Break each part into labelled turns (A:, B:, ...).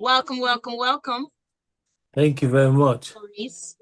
A: Welcome, welcome, welcome.
B: Thank you very much.
A: Maurice.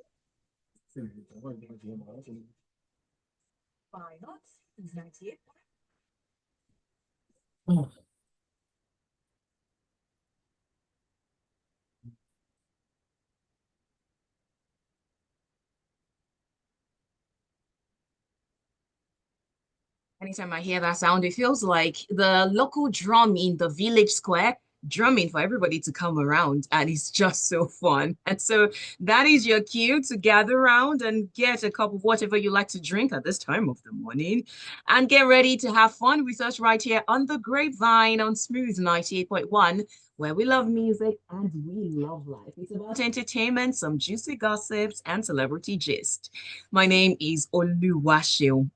A: Anytime I hear that sound, it feels like the local drum in the village square drumming for everybody to come around, and it's just so fun. And so that is your cue to gather around and get a cup of whatever you like to drink at this time of the morning and get ready to have fun with us right here on the Grapevine on Smooth 98.1, where we love music and we love life. It's about entertainment, some juicy gossips, and celebrity gist. My name is Oluwaseun.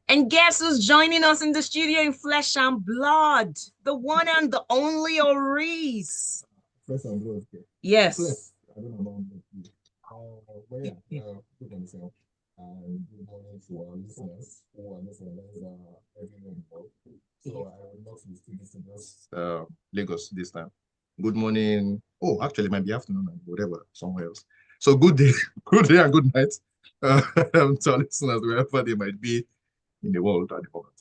A: And guess who's joining us in the studio in flesh and blood? The one and the only Oris.
C: Flesh and blood. Okay.
A: Yes.
C: Flesh. I don't know about that. But yeah, good on yourself. And good morning to our listeners who are listening everywhere involved. So I would love to still listen to just Lagos this time. Good morning. Oh, actually, it might be afternoon and whatever, somewhere else. So good day, good day and good night to our listeners wherever they might be in the world at the moment.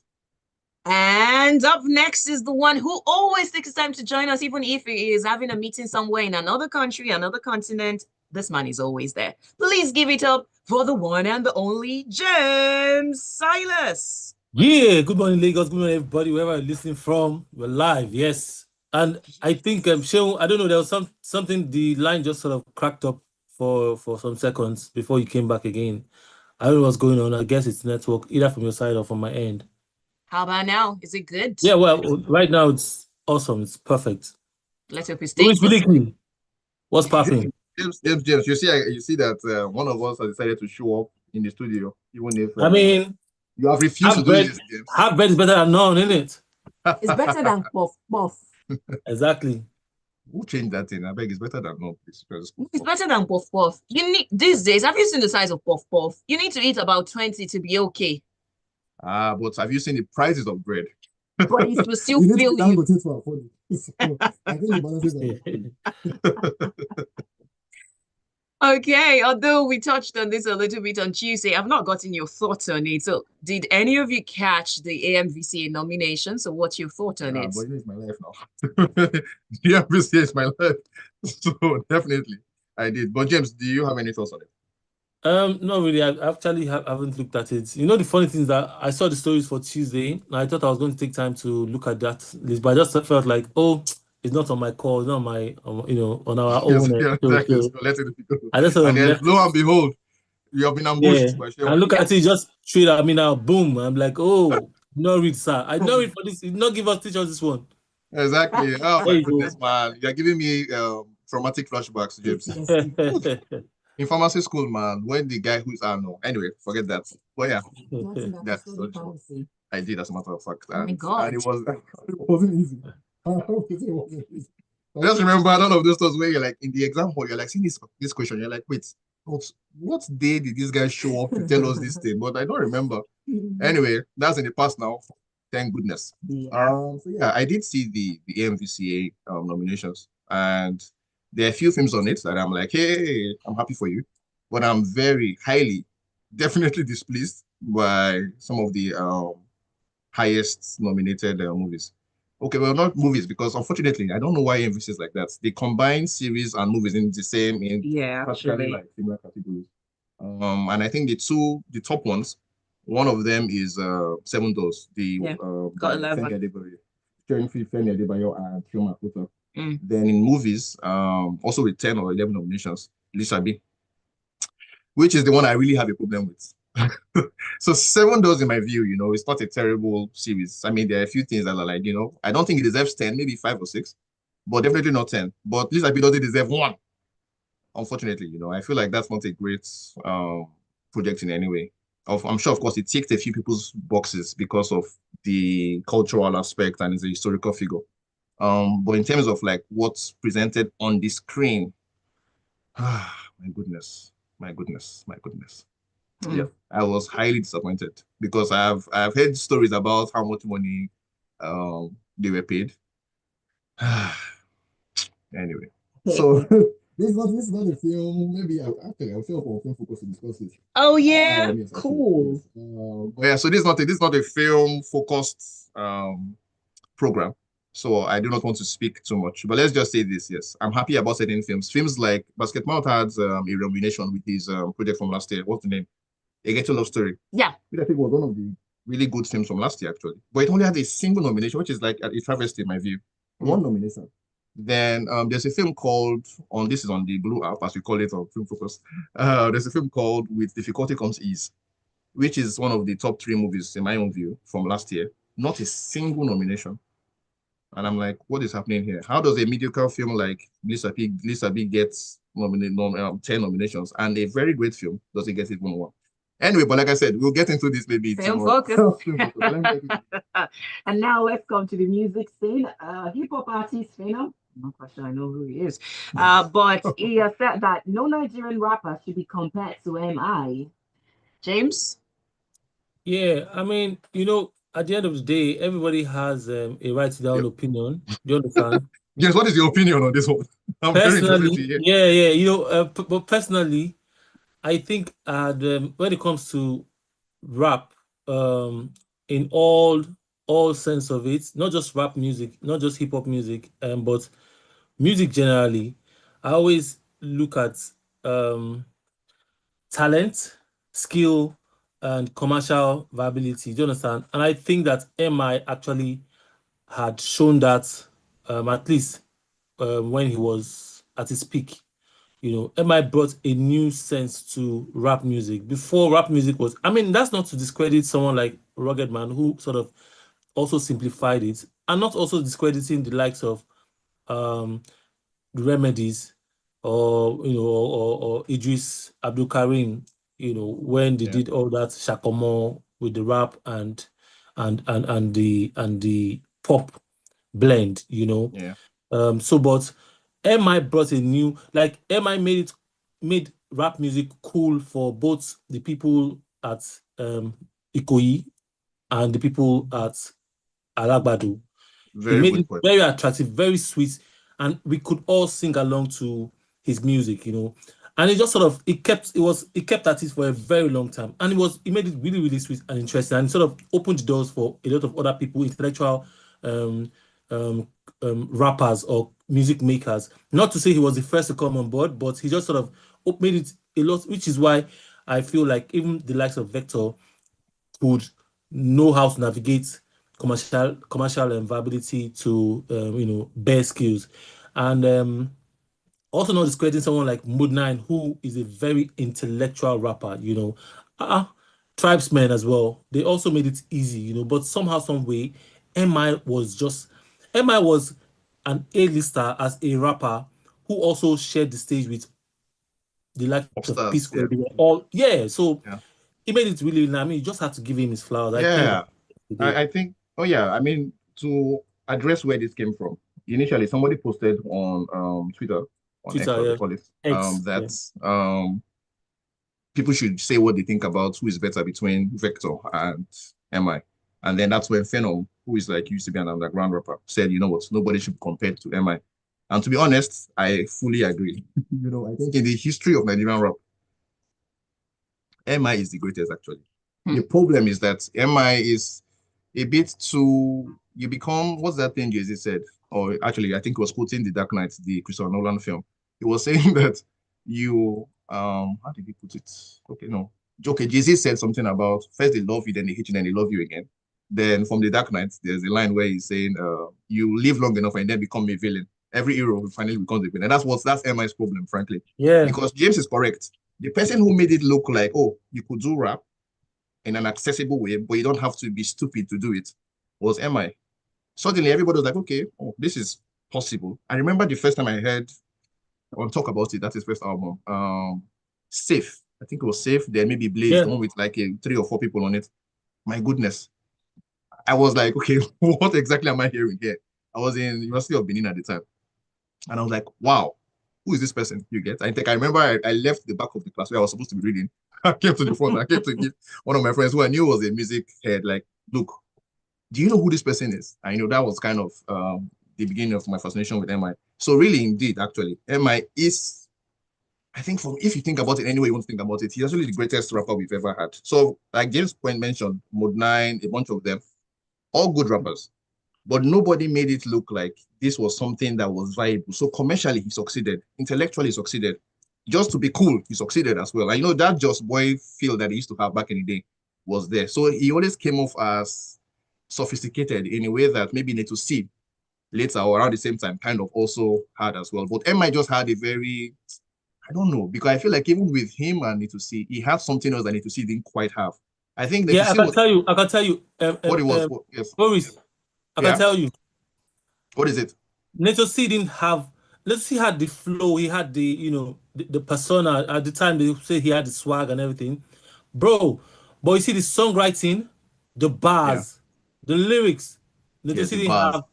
A: And up next is the one who always takes time to join us, even if he is having a meeting somewhere in another country, another continent. This man is always there. Please give it up for the one and the only James Silas.
B: Yeah, good morning, Lagos. Good morning, everybody, wherever you're listening from. We're live, yes. And I think Seun, I don't know, there was something, the line just sort of cracked up for some seconds before you came back again. I don't know what's going on. I guess it's network, either from your side or from my end.
A: How about now? Is it good?
B: Yeah, well, right now it's awesome. It's perfect.
A: Let's hope it's staying.
B: What's popping?
C: James, you see that one of us has decided to show up in the studio, even if
B: I mean,
C: you have refused to do this, James.
B: Half bread is better than none, isn't it?
A: It's better than puff.
B: Exactly.
C: Who changed that thing? I beg, it's better than no, please.
A: It's better than puff. You need these days. Have you seen the size of puff? You need to eat about 20 to be okay.
C: But have you seen the prices of bread?
A: But it will still fill you.
C: I think the balances
A: Okay, although we touched on this a little bit on Tuesday, I've not gotten your thoughts on it. So, did any of you catch the AMVCA nomination? So, what's your thought on it?
C: But it's my life now. The AMVCA is my life. So, definitely, I did. But, James, do you have any thoughts on it?
B: No, really. I actually haven't looked at it. You know, the funny thing is that I saw the stories for Tuesday, and I thought I was going to take time to look at that list, but I just felt like, oh, it's not on my call, it's not on my, on our own.
C: Exactly. So
B: I just
C: and then, lo and behold, you have been ambushed.
B: Yeah. And look at it, just straight at me now, boom. I'm like, oh, no read, sir. I don't read for this. You not give us teachers this one.
C: Exactly. Oh my goodness, man. You're giving me traumatic flashbacks, James. In pharmacy school, man, when the guy who's anyway, forget that. But yeah, that's so true. I did, as a matter of fact.
A: Oh my God.
C: And it wasn't easy. Just remember none of those thoughts where you're like in the exam hall, you're like seeing this question, you're like, wait, what day did this guy show up to tell us this thing? But I don't remember. Anyway, that's in the past now. Thank goodness. So yeah, I did see the AMVCA nominations, and there are a few films on it that I'm like, hey, I'm happy for you. But I'm very definitely displeased by some of the highest nominated movies. Okay, well, not movies, because unfortunately, I don't know why AMVCA is like that. They combine series and movies in the same, practically like similar categories. And I think the top ones, one of them is Seven Doors, Femi Adebayo and Chioma Akpotha. Then in movies, also with 10 or 11 nominations, Lisa B, which is the one I really have a problem with. So Seven Doors, in my view, it's not a terrible series. I mean, there are a few things that are like, I don't think it deserves 10, maybe 5 or 6, but definitely not 10. But Lisa B doesn't deserve 1. Unfortunately, I feel like that's not a great project in any way. I'm sure, of course, it ticked a few people's boxes because of the cultural aspect and it's a historical figure. But in terms of like what's presented on the screen, my goodness. Yeah, I was highly disappointed because I've heard stories about how much money they were paid. So this is not a film. Maybe I'll film for film focus to discuss it.
A: Oh yeah,
C: Yes,
A: cool.
C: yes. But yeah, so this is not a film focused program. So I do not want to speak too much. But let's just say this, yes. I'm happy about certain films. Films like Basket Mount had a nomination with his project from last year. What's the name? A Ghetto Love Story.
A: Yeah.
C: Which I think was one of the really good films from last year, actually. But it only had a single nomination, which is like a travesty in my view. One nomination. Then there's a film called this is on the Blue app, as we call it on Film Focus. There's a film called With Difficulty Comes Ease, which is one of the top 3 movies in my own view from last year. Not a single nomination. And I'm like, what is happening here? How does a mediocre film like Lisa B gets 10 nominations, and a very great film doesn't get even one? Anyway, but like I said, we'll get into this maybe
A: Film
C: tomorrow.
A: focus. And now let's come to the music scene. Hip hop artist Phenom. No question, I know who he is. But he has said that no Nigerian rapper should be compared to MI. James?
B: Yeah, I mean, at the end of the day, everybody has a right to their own opinion. Do you understand?
C: Yes, what is your opinion on this one? I'm very interested to hear.
B: Yeah. But personally, I think when it comes to rap, in all sense of it, not just rap music, not just hip hop music, but music generally, I always look at talent, skill, and commercial viability. Do you understand? And I think that MI actually had shown that at least when he was at his peak. MI brought a new sense to rap music. Before, rap music was, I mean, that's not to discredit someone like Rugged Man, who sort of also simplified it, and not also discrediting the likes of Remedies or Idris Abdul Karim, when they did all that Shakomo with the rap and the pop blend,
C: Yeah.
B: But MI brought a new, like MI made rap music cool for both the people at Ikoyi and the people at Alagbadu. He made it very attractive, very sweet, and we could all sing along to his music, And it just sort of it kept at it for a very long time, and it made it really, really sweet and interesting, and it sort of opened the doors for a lot of other people, intellectual rappers or music makers. Not to say he was the first to come on board, but he just sort of made it a lot, which is why I feel like even the likes of Vector could know how to navigate commercial viability to bear skills, and also not discrediting someone like Mood 9, who is a very intellectual rapper. Tribesmen as well. They also made it easy, but somehow, some way, MI was an A-lister as a rapper who also shared the stage with the likes of P Square. They were all so.
C: Yeah.
B: He made it really. I mean, you just had to give him his flowers.
C: I think. Oh yeah. I mean, to address where this came from, initially somebody posted on Twitter, X, they call it, that people should say what they think about who is better between Vector and MI, and then that's when Phenom, who is like used to be an underground rapper, said, you know what, nobody should be compared to MI. And to be honest, I fully agree. I think in the history of Nigerian rap, MI is the greatest, actually. The problem is that MI is a bit too, you become, what's that thing Jay-Z said? Or actually, I think he was quoting The Dark Knight, the Christopher Nolan film. He was saying that how did he put it? Okay, Jay-Z said something about first they love you, then they hate you, then they love you again. Then from The Dark Knight, there's a line where he's saying, you live long enough and then become a villain. Every hero finally becomes a villain. And that's MI's problem, frankly.
B: Yeah.
C: Because James is correct. The person who made it look like, oh, you could do rap in an accessible way, but you don't have to be stupid to do it, was MI. Suddenly, everybody was like, okay, this is possible. I remember the first time I heard on Talk About It, that's his first album, Safe. I think it was Safe, then maybe Blaze, the one with like 3 or 4 people on it. My goodness. I was like, okay, what exactly am I hearing here? I was in University of Benin at the time. And I was like, wow, who is this person? You get? I think I remember I left the back of the class where I was supposed to be reading. I came to the front. I came to give one of my friends who I knew was a music head, like, look, do you know who this person is? I know that was kind of the beginning of my fascination with MI. So really, indeed, actually, MI is, I think, if you think about it any way you want to think about it, he's actually the greatest rapper we've ever had. So, like James Point mentioned, Mode 9, a bunch of them, all good rappers. But nobody made it look like this was something that was viable. So commercially, he succeeded. Intellectually, he succeeded. Just to be cool, he succeeded as well. And that Just Boy feel that he used to have back in the day was there. So he always came off as sophisticated in a way that maybe Neto C later or around the same time kind of also had as well. But MI just had a very, I don't know, because I feel like even with him and Neto C, he had something else that Neto C didn't quite have. I think Neto
B: Yeah,
C: C
B: I can tell you.
C: what it was. Yes.
B: Boris, I can tell you.
C: What is it?
B: Neto C didn't have. Let's see, had the flow. He had the persona at the time. They say he had the swag and everything, bro. But you see the songwriting, the bars, the lyrics. Neto C didn't have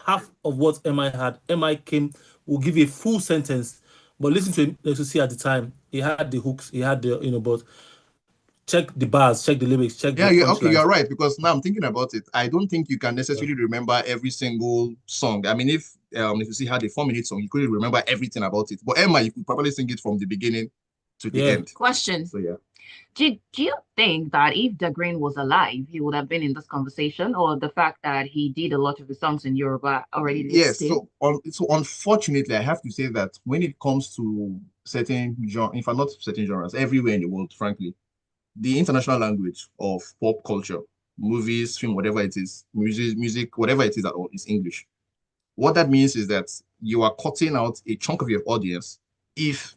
B: half of what MI had. MI will give you a full sentence, but listen to Neto C at the time. He had the hooks. He had the but check the bars, check the lyrics, check the
C: punchlines. Okay, you're right, because now I'm thinking about it. I don't think you can necessarily remember every single song. I mean, if you see had a 4-minute song, you couldn't remember everything about it. But Emma, you could probably sing it from the beginning to the end.
A: Question.
C: So yeah.
D: Do you think that if Da Green was alive, he would have been in this conversation, or the fact that he did a lot of the songs in Yoruba already listed?
C: Yes, so unfortunately, I have to say that when it comes to certain genres, in fact, not certain genres, everywhere in the world, frankly, the international language of pop culture, movies, film, whatever it is, music, whatever it is at all, is English. What that means is that you are cutting out a chunk of your audience if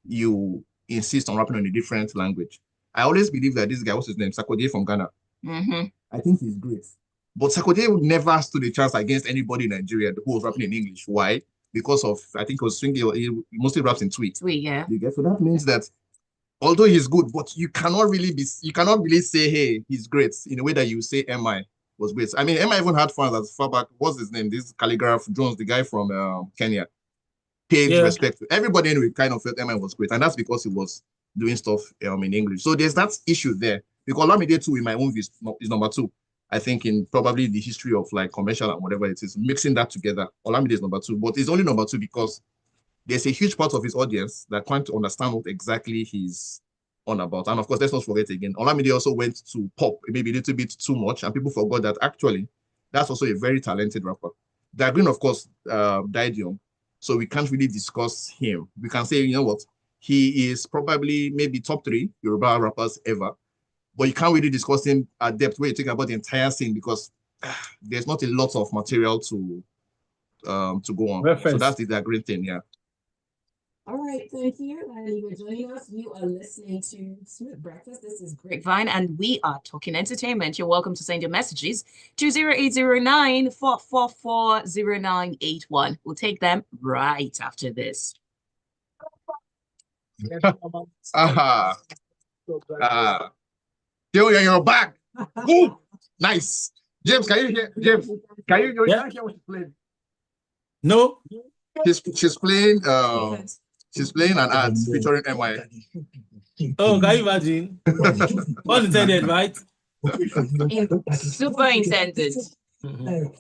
C: you insist on rapping in a different language. I always believe that this guy, what's his name? Sarkodie from Ghana. I think he's great. But Sarkodie would never stood a chance against anybody in Nigeria who was rapping in English. Why? Because of, I think it was swinging, he mostly raps in tweet.
A: Yeah.
C: So that means that although he's good, but you cannot really say, hey, he's great in a way that you say MI was great. I mean, MI even had fans as far back, what's his name? This Calligraph Jones, the guy from Kenya, paid respect to everybody anyway, kind of felt MI was great. And that's because he was doing stuff in English. So there's that issue there. Because Olamide too, in my own view, is number 2. I think in probably the history of like commercial and whatever it is, mixing that together, Olamide is number 2. But it's only number 2 because there's a huge part of his audience that can't understand what exactly he's on about. And of course, let's not forget again, Olamide also went to pop maybe a little bit too much, and people forgot that actually that's also a very talented rapper. Da Green, of course, died young, so we can't really discuss him. We can say, you know what, he is probably maybe top 3 Yoruba rappers ever, but you can't really discuss him at depth where you think about the entire scene because there's not a lot of material to go on. Reference. So that's the Da Green thing, yeah.
A: All right, thank you. And if you're joining us, you are listening to Smooth Breakfast. This is Grapevine, and we are talking entertainment. You're welcome to send your messages to 0809-444-0981. We'll take them right after this.
C: You're back. Ooh, nice. James, can you hear? James, can you hear what she's playing?
B: No.
C: She's playing She's playing an ad featuring MI.
B: Oh, can you imagine? Unintended, right?
A: Super intended.
E: You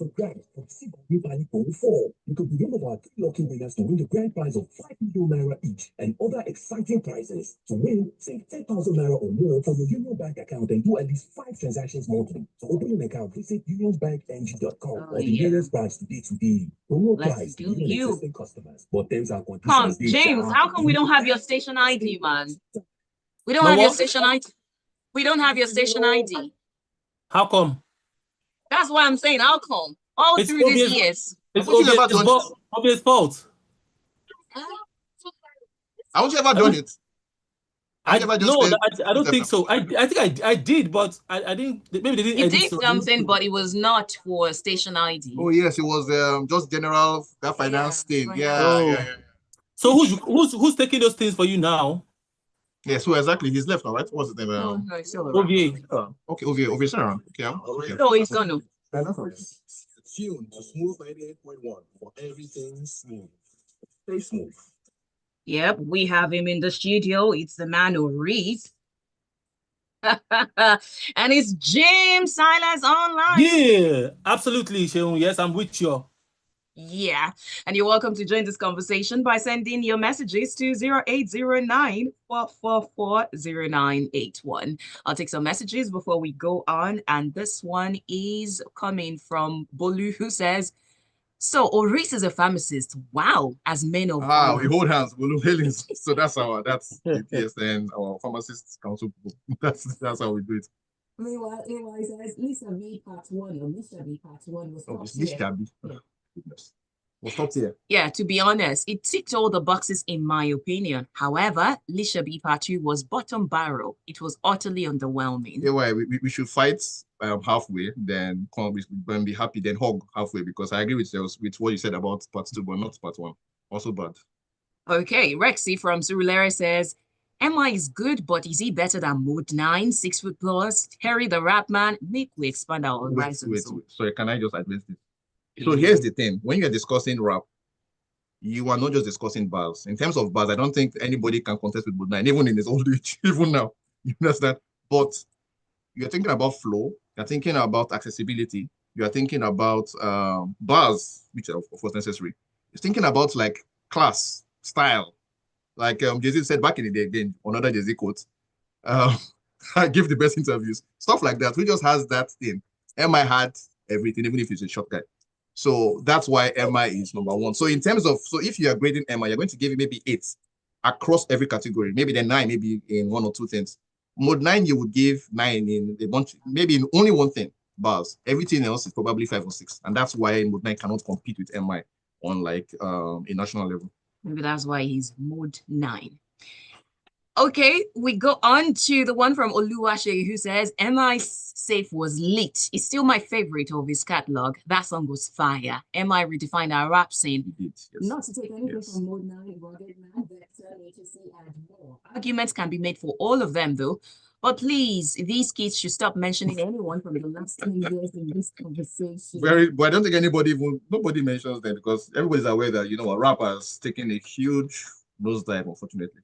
E: could be one of our 3 lucky winners to win the grand prize of 5 million naira each and other exciting prizes. To win, save 10,000 naira or more for your Union Bank account and do at least 5 transactions monthly. To open an account, visit unionbankng.com or the nearest branch today. Promo prize to new existing customers. But terms and conditions.
A: James, how come we don't have your station ID, man? We don't have your station ID. We don't have your station ID.
B: How come?
A: That's why I'm saying how come all through these years.
B: It's obvious fault.
C: I won't you ever done it.
B: I don't think so. I think I did, but I didn't. Maybe they didn't.
A: He did something, but it was not for station ID.
C: Oh yes, it was just general finance thing. Yeah.
B: So who's taking those things for you now?
C: Yeah, so exactly, he's left now, right? What's his name?
A: No, it's still
B: around.
C: Okay, OVA around. Okay.
A: No, he's gone.
E: Tune to Smooth 98.1 for everything smooth. Stay smooth.
A: Yep, we have him in the studio. It's the man who reads. And it's James Silas online.
B: Yeah, absolutely, Sheung. Yes, I'm with you.
A: Yeah. And you're welcome to join this conversation by sending your messages to 0809-444-0981. I'll take some messages before we go on. And this one is coming from Bolu, who says, so Oris is a pharmacist. Wow, as men of
C: we hold hands. So that's the PSN, our pharmacist council. That's how we do it.
A: Meanwhile, AY says Lisa B part 1 or Lisa B part 1 was top tier.
C: Lisa B. Goodness. Was top tier.
A: Yeah, to be honest, it ticked all the boxes in my opinion. However, Lisha B part 2 was bottom barrel. It was utterly underwhelming.
C: Yeah, we should fight halfway, then be happy, then hug halfway, because I agree with what you said about part 2, but not part 1. Also bad.
A: Okay, Rexy from Surulere says, MI is good, but is he better than Mode 9, 6 foot plus, Harry the Rap Man? Make we expand our horizons.
C: Wait. Sorry, can I just address this? So here's the thing. When you're discussing rap, you are not just discussing bars. In terms of bars, I don't think anybody can contest with Mode 9, even in his old age, even now. You understand? But you're thinking about flow, you're thinking about accessibility, you're thinking about bars, which are of course necessary. You're thinking about like class, style. Like Jay-Z said back in the day, again, another Jay-Z quote, I give the best interviews, stuff like that. Who just has that thing? MI had everything, even if he's a short guy. So that's why MI is number 1. So in terms of, so if you are grading MI, you're going to give it maybe 8 across every category, maybe then 9, maybe in 1 or 2 things. Mode 9, you would give 9 in a bunch, maybe in only one thing, bars. Everything else is probably 5 or 6. And that's why Mode 9 cannot compete with MI on like a national level.
A: Maybe that's why he's Mode 9. Okay, we go on to the one from Oluwaseun, who says, MI Safe was lit. It's still my favorite of his catalog. That song was fire. MI redefined our rap scene.
C: Yes.
A: Not to take anything from Mode 9, Rugged Man, Vector, HSC, and more. Arguments can be made for all of them, though. But please, these kids should stop mentioning anyone from the last 10 years in this conversation.
C: But I don't think nobody mentions them, because everybody's aware that, you know, a rapper has taken a huge nosedive, unfortunately.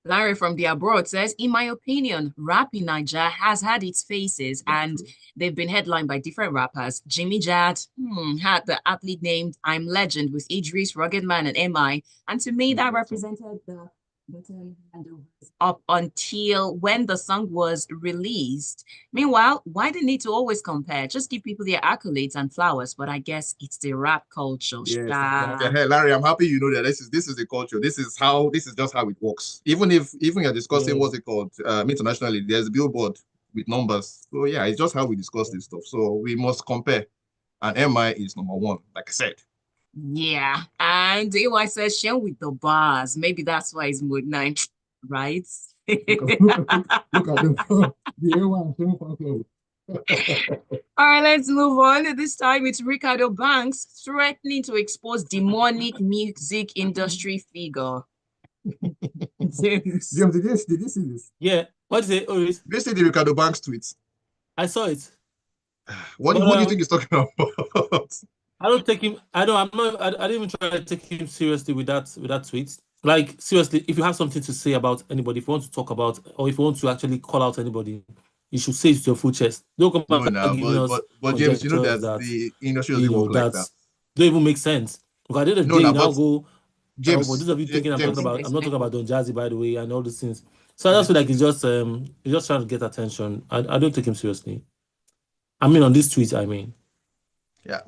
A: Larry from the abroad says, in my opinion, rap in Nigeria has had its phases, and they've been headlined by different rappers. Jimmy Jad had the athlete named I'm Legend with Idris, Rugged Man, and MI. And to me, that represented the up until when the song was released. Meanwhile, why the need to always compare? Just give people their accolades and flowers. But I guess it's the rap culture.
C: Yes. Hey, Larry, I'm happy you know that this is the culture. This is just how it works. Even you're discussing what's it called internationally, there's a billboard with numbers. So yeah, it's just how we discuss this stuff. So we must compare. And MI is number 1, like I said.
A: Yeah, and AY says share with the bars. Maybe that's why it's Mode 9, right?
C: Look at them.
A: All right, let's move on. This time it's Ricardo Banks threatening to expose demonic music industry figure.
C: James, did you see this?
B: Yeah. What is it, Oris?
C: Did you see the Ricardo Banks tweets?
B: I saw it.
C: What do you think he's talking about?
B: I don't take him. I didn't even try to take him seriously with that tweet. Like, seriously, if you have something to say about anybody, if you want to talk about, or if you want to actually call out anybody, you should say it to your full chest. Don't come back giving us
C: but James, you know that the industry doesn't work like that.
B: Don't even make sense. Because at the end of the day, you now go,
C: James,
B: for those of you thinking
C: James,
B: I'm not talking about Don Jazzy, by the way, and all these things. So I just feel like he's just trying to get attention. I don't take him seriously. I mean, on this tweet, I mean.
C: Yeah,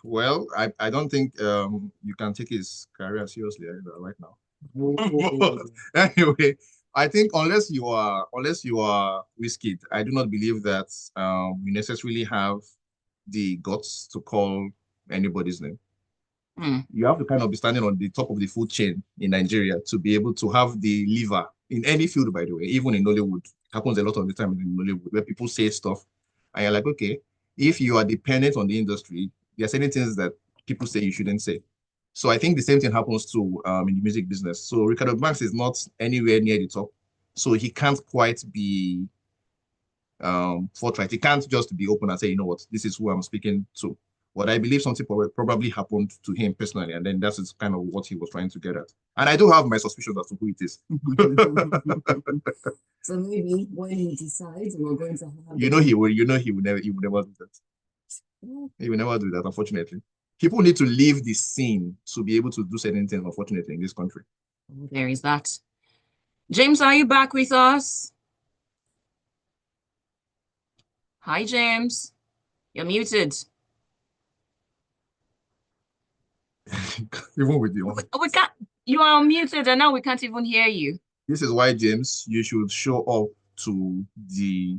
C: well, I don't think you can take his career seriously right now. Anyway, I think unless you are Wizkid, I do not believe that you necessarily have the guts to call anybody's name. You have to kind of be standing on the top of the food chain in Nigeria to be able to have the lever in any field, by the way, even in Nollywood. It happens a lot of the time in Nollywood where people say stuff and you're like, okay, if you are dependent on the industry, there are certain things that people say you shouldn't say. So I think the same thing happens to in the music business. So Ricardo Banks is not anywhere near the top. So he can't quite be forthright. He can't just be open and say, you know what, this is who I'm speaking to. But I believe something probably happened to him personally, and then that's kind of what he was trying to get at. And I do have my suspicions as to who it is.
A: So maybe when he decides we're going to have
C: he would never do that. He will never do that, unfortunately. people need to leave the scene to be able to do certain things, unfortunately, in this country.
A: There is that. James, are you back with us? Hi, James. You're muted.
C: Even with the
A: We can't. You are muted, and now we can't even hear you.
C: This is why, James, you should show up to the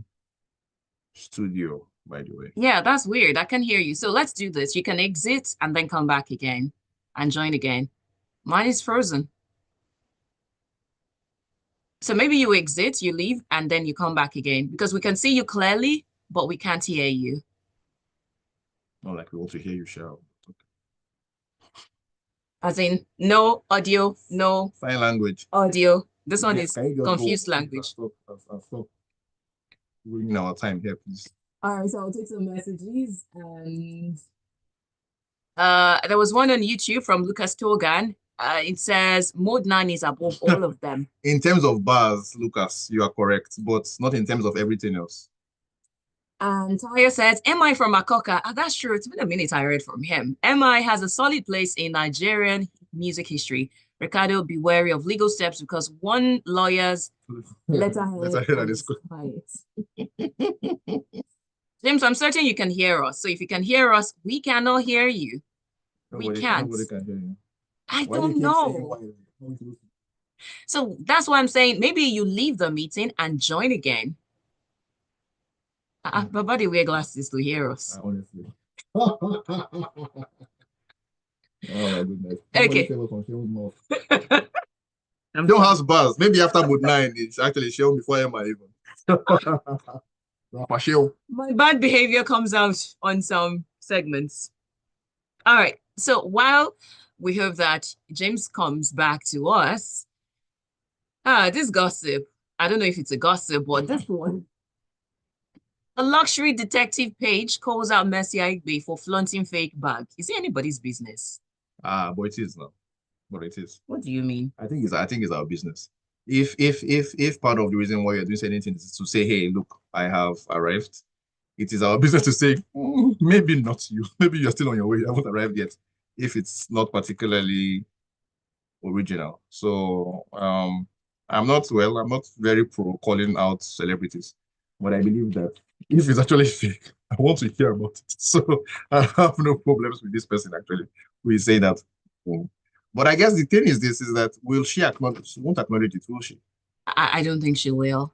C: studio, by the way.
A: Yeah, that's weird. I can hear you. So let's do this. You can exit and then come back again and join again. Mine is frozen. So maybe you exit, you leave, and then you come back again because we can see you clearly, but we can't hear you.
C: Not like we want to hear you shout.
A: As in, no audio, no
C: sign language.
A: Audio. This one
C: Yeah,
A: is
C: can you just
A: confused
C: go?
A: language.
C: Stop ruining our time here, please.
A: All right, so I'll take some messages. And there was one on YouTube from Lucas Togan. It says Mode 9 is above all of them.
C: In terms of bars, Lucas, you are correct, but not in terms of everything else.
A: And Tayo says, MI from Akoka. That's true. It's been a minute I read from him. MI has a solid place in Nigerian music history. Ricardo, be wary of legal steps because one lawyer's letterhead is quiet. James, I'm certain you can hear us. So if you can hear us, we cannot hear you. We can't.
C: Nobody can hear you.
A: I don't know. So that's why I'm saying maybe you leave the meeting and join again. But buddy, wear glasses to hear us.
C: Honestly. Oh my goodness.
A: Okay.
C: Don't have bars. Maybe after Mode 9, it's actually shown before Emma even.
A: My bad behavior comes out on some segments. All right. So while we hope that James comes back to us, this gossip, I don't know if it's a gossip, but this one. A luxury detective page calls out Mercy Aigbe for flaunting fake bag. Is it anybody's business?
C: But it is now. But it is.
A: What do you mean?
C: I think it's our business. If part of the reason why you're doing certain things is to say, hey, look, I have arrived, it is our business to say, maybe not you. Maybe you're still on your way. You haven't arrived yet. If it's not particularly original. So I'm not very pro calling out celebrities, but I believe that if it's actually fake, I want to hear about it. So I have no problems with this person actually. We say that. But I guess the thing is this is that will she acknowledge? She won't acknowledge it, will she?
A: I don't think she will.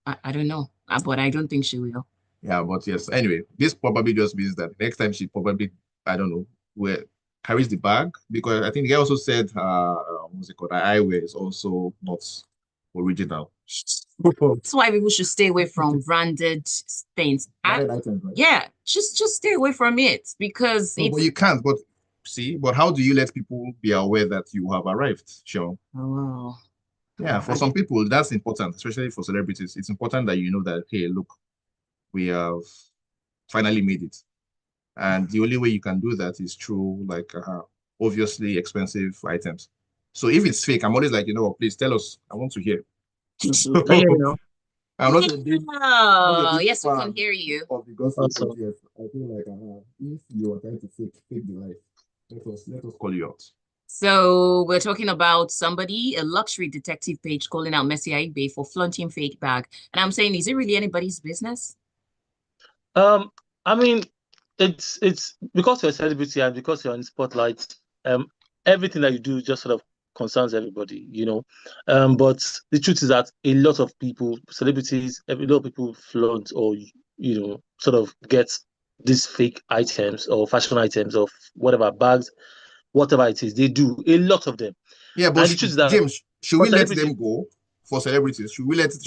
A: I don't know, but I don't think she will.
C: Yeah, but yes. Anyway, this probably just means that next time she probably, I don't know, carries the bag, because I think the guy also said what's it called? Her eyewear is also not original.
A: That's why people should stay away from branded things.
C: Items, right?
A: Yeah, just stay away from it because
C: but you can't. But see, but how do you let people be aware that you have arrived, Sean?
A: Oh.
C: Yeah, for some people that's important, especially for celebrities. It's important that you know that, hey, look, we have finally made it. And the only way you can do that is through like obviously expensive items. So if it's fake, I'm always like, please tell us. I want to hear. So, I'm not
A: yes, we can hear you.
C: Of the gospel, yes, I feel like if you are trying to fake the life, let us call you out.
A: So we're talking about somebody, a luxury detective page calling out Mercy Aigbe for flaunting fake bag. And I'm saying, is it really anybody's business?
B: I mean, it's because you're a celebrity and because you're in the spotlight, everything that you do just sort of concerns everybody, but the truth is that a lot of people, celebrities, a lot of people flaunt or sort of get these fake items or fashion items of whatever bags, whatever it is, they do, a lot of them.
C: Yeah, but James, should we let them go for celebrities? Should we let them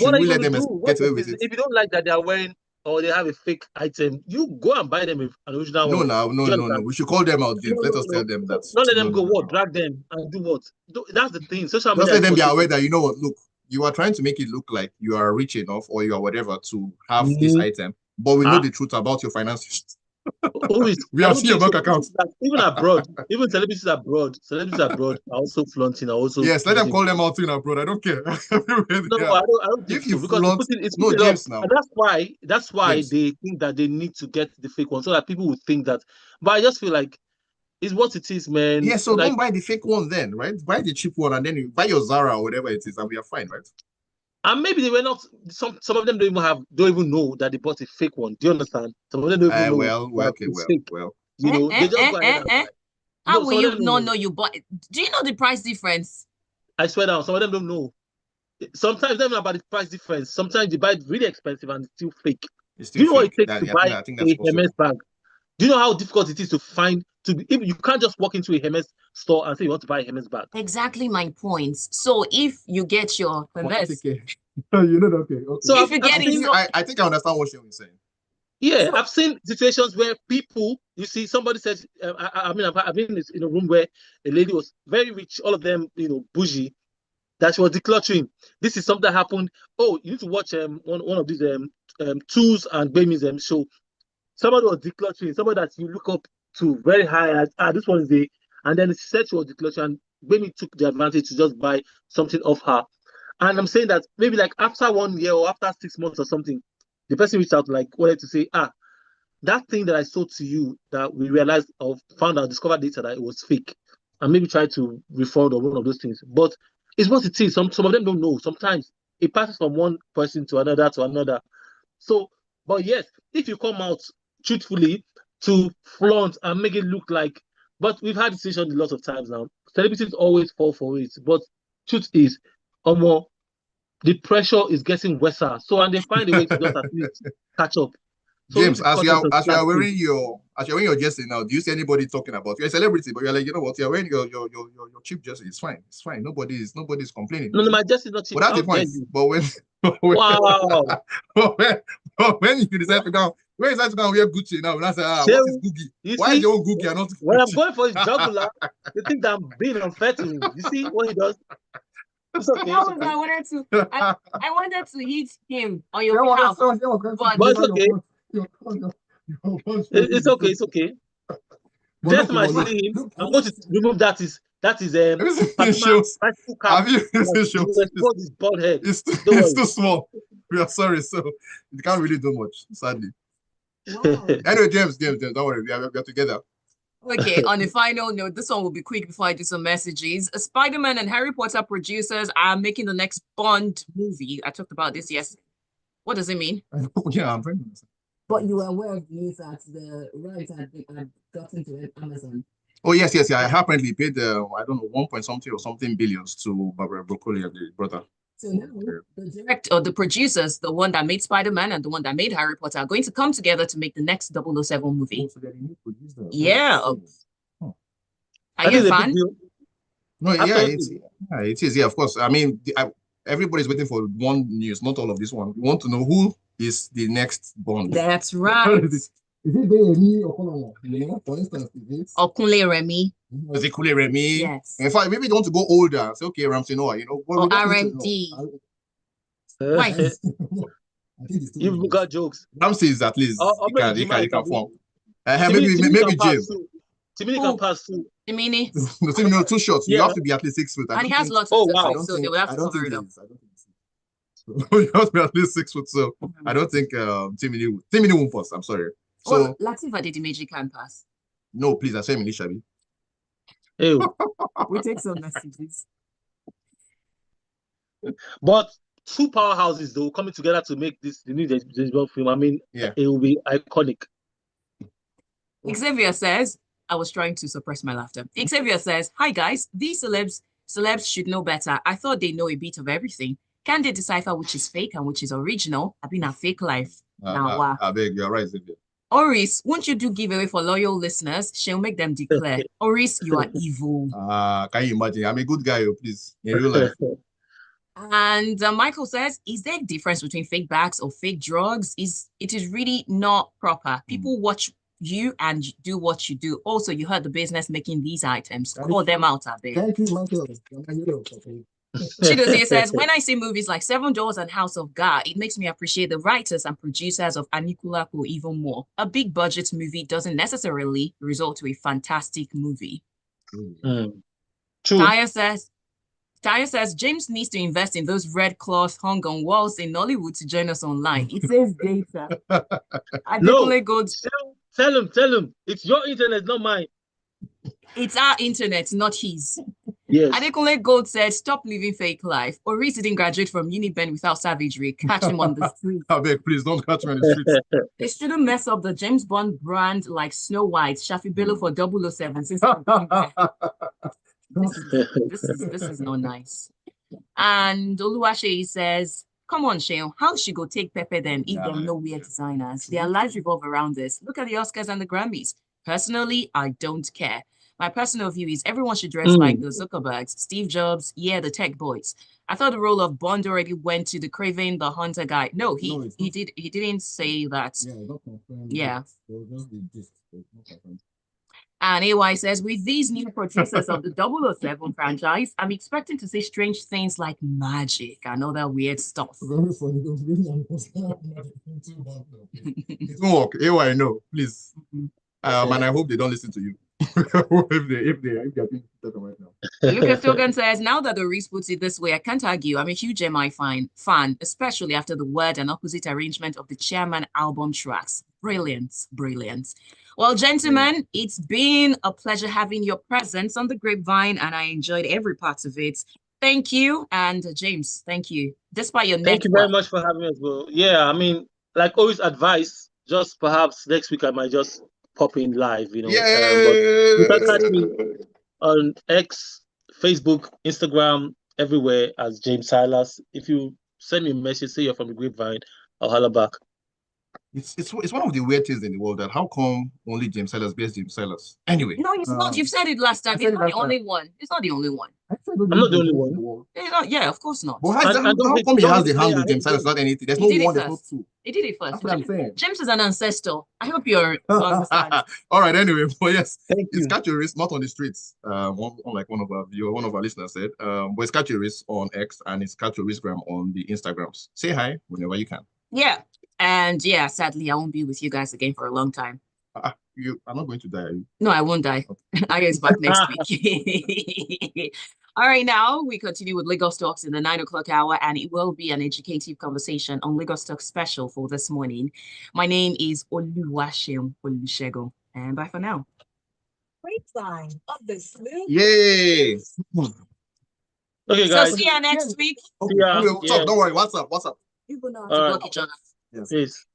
C: get away with it?
B: If you don't like that they are wearing or they have a fake item, you go and buy them an original one.
C: No. We should call them out, James. Let us tell them that.
B: Don't let them go. What? Drag them and do what? That's the thing. Social media.
C: Just let them be aware that, look, you are trying to make it look like you are rich enough or you are whatever to have this item, but we know the truth about your finances. We have seen your bank account.
B: Even abroad, even celebrities abroad are also flaunting.
C: Yes, let them call them out in abroad. I don't care.
B: No, I don't think so, because it's James now. And that's why James. They think that they need to get the fake one so that people would think that. But I just feel like It's what it is, man.
C: Yeah, so
B: Like,
C: don't buy the fake one then, right? Buy the cheap one and then you buy your Zara or whatever it is, and we are fine, right?
B: and maybe they were not. Some of them don't even know that they bought a fake one. Do you understand? Some of them don't even know that
C: Okay,
B: it's fake.
C: well.
B: You know, they just go ahead and buy.
A: How
B: No,
A: will
B: some of
A: you
B: them don't
A: not
B: know.
A: know you bought it? Do you know the price difference?
B: I swear down, some of them don't know. Sometimes they don't know about the price difference. Sometimes they buy it really expensive and it's still fake.
C: It's
B: Do
C: still
B: you know what it
C: fake.
B: takes to buy
C: I think that's
B: a
C: possible.
B: Hermes bag? Do you know how difficult it is to find if you can't just walk into a Hermes store and say you want to buy a Hermes bag?
A: Exactly my point. So if you get your Hermes,
C: Okay. You know that, okay.
B: So
A: if you get
B: I've
A: it,
B: seen,
C: I think I understand what you're saying.
B: yeah,
A: So-
B: I've seen situations where people, you see, somebody said, I mean, I've been in a room where a lady was very rich, all of them, bougie, that she was decluttering. This is something that happened. Oh, you need to watch one of these tools and babies show. Somebody was decluttering, somebody that you look up to very high. This one is and then she said she was decluttering, and Baby took the advantage to just buy something off her. And I'm saying that maybe like after 1 year or after 6 months or something, the person reached out, like wanted to say, that thing that I sold to you that we realized or found out, discovered later that it was fake, and maybe try to refund or one of those things. But it's what it is. Some of them don't know. Sometimes it passes from one person to another to another. So, but yes, if you come out truthfully to flaunt and make it look like, but we've had this situation a lot of times now. Celebrities always fall for it. But truth is, the pressure is getting worse. So, and they find a way to just at least catch up. So
C: James, as you are wearing your jersey now, do you see anybody talking about you're a celebrity, but you're like, you know what, you're wearing your cheap jersey. It's fine. It's fine. Nobody's complaining.
B: No, my jersey is not cheap.
C: But that's the point. But
B: Wow.
C: when you decide to go, when you decide to go wear Gucci now, that's what is Googie? Why is your own Googie and not Gucci?
B: When I'm going for his jugular, you think that I'm being unfair to him. You see what he does? It's okay. It's okay.
A: I wanted to hit him on your behalf,
B: but it's okay. It's okay. It's okay. Just my see him. I'm going to remove that is
C: have you seen shows?
B: His bald head.
C: It's too small. We are sorry, so you can't really do much, sadly.
A: Wow.
C: Anyway, James, don't worry, we are together.
A: Okay, on a final note, this one will be quick before I do some messages. Spider-Man and Harry Potter producers are making the next Bond movie. I talked about this yesterday. What does it mean?
C: Yeah, I'm trying to understand.
A: But you were aware of the news that the rights had gotten to Amazon.
C: Oh, yes. I apparently paid, I don't know, 1 point something or something billions to Barbara Broccoli and the brother.
A: So now the producers, the one that made Spider-Man and the one that made Harry Potter, are going to come together to make the next 007 movie.
C: So they're the new producer.
A: Yeah. Are you a fan?
C: No, yeah, it is. Yeah, of course. I mean, everybody's waiting for one news, not all of this one. We want to know who is the next Bond.
A: That's right.
C: Is it Remy or for instance, is it
A: Okunle Remy?
C: Is it Kule Remy?
A: Yes.
C: In fact, maybe they want to go older. Say, okay, Ramsey Noah,
A: or RMD.
B: Why? You've got jokes.
C: Ramsey is at least he can form. Maybe James.
B: Timini can pass through.
A: Timini?
C: No, too short.
B: Yeah.
C: You have to be at least 6 foot.
A: And he has lots of tattoos, so they will have to cover it up.
C: You have to be at least 6 foot, so I don't think Timini won't pass. I'm sorry. So
A: Latif Adedimeji can pass.
C: No, please, I say Emily Shabi.
B: Ew.
A: We take some messages.
B: But two powerhouses though coming together to make the new James Bond film. I mean,
C: yeah,
B: it will be iconic.
A: Xavier says, I was trying to suppress my laughter. Xavier says, hi guys, these celebs should know better. I thought they know a bit of everything. Can they decipher which is fake and which is original? I've been a fake life.
C: I beg, you're right, Xavier.
A: Oris, won't you do giveaway for loyal listeners? She'll make them declare. Oris, you are evil.
C: Can you imagine? I'm a good guy, please. In real life.
A: And Michael says, is there a difference between fake bags or fake drugs? It is really not proper. People watch you and do what you do. Also, you heard the business making these items. Call them out a bit.
E: Thank you, Michael.
A: Chidozie says, when I see movies like Seven Doors and House of God, it makes me appreciate the writers and producers of Anikulapo even more. A big budget movie doesn't necessarily result to a fantastic movie.
B: True.
A: Taya says, James needs to invest in those red cloth hung on walls in Nollywood to join us online. It says data.
B: No, tell him. It's your internet, not mine.
A: It's our internet, not his.
B: Yes.
A: Adekunle Gold said, stop living fake life. Oris didn't graduate from Uniben without savagery. Catch him on the street.
C: I beg, please don't catch me on the streets.
A: They shouldn't mess up the James Bond brand like Snow White, Shafi Bello for 007. Since this is not nice. And Oluwaseun says, come on, Sheon, how she go take Pepe them if them no weird designers? Their lives revolve around this. Look at the Oscars and the Grammys. Personally, I don't care. My personal view is everyone should dress like the Zuckerbergs, Steve Jobs, yeah, the tech boys. I thought the role of Bond already went to the Craven the Hunter guy. No, he didn't say that.
C: Yeah, not confirmed.
A: Yeah.
C: Just the gist. Not confirmed.
A: And AY says, with these new producers of the 007 franchise, I'm expecting to see strange things like magic and other weird stuff.
C: Very funny. It won't work. AY, no, please. And I hope they don't listen to you. if they are being right now.
A: Lucas Togan says, now that the Reese puts it this way, I can't argue. I'm a huge MI fan, especially after the word and opposite arrangement of the Chairman album tracks. Brilliant, brilliant. Well, gentlemen, it's been a pleasure having your presence on the Grapevine, and I enjoyed every part of it. Thank you. And James, thank you. Despite your
B: Thank you very much for having us, bro. Yeah, I mean, like always advice, just perhaps next week I might just pop in live, you know. But you can catch me on X, Facebook, Instagram, everywhere as James Silas. If you send me a message, say you're from the Grapevine, I'll holler back.
C: It's one of the weird things in the world that how come only James Silas bears James Silas? Anyway.
A: No, it's not. You've said it last time. It's not the only one. It's not the only one.
C: I'm
B: not the only one.
A: Yeah, of course not.
C: But how come he has the hand with James Silas, not anything? There's no one, there's no two.
A: He did it first.
C: That's what I'm saying.
A: James is an ancestor. I hope you're understand.
C: All right, anyway, but yes,
B: Thank you.
C: it's Catch Your Wrist, not on the streets. Like one of our listeners said. But it's Catch Your Wrist on X and it's Catch Your Wristgram on the Instagrams. Say hi whenever you can.
A: Yeah. And yeah, sadly, I won't be with you guys again for a long time.
C: You are not going to die, are you?
A: No, I won't die. I guess back next week. All right, now we continue with Lagos Talks in the 9 o'clock hour, and it will be an educative conversation on Lagos Talks special for this morning. My name is Oluwaseun Olusegun, and bye for now.
F: Grapevine of the smooth.
C: Yay!
B: Okay, guys.
A: So see you next week.
C: Okay. Anyway, what's up? Don't worry. What's up?
A: You will not
B: All right.
A: block each other.
C: Yes.
B: Peace.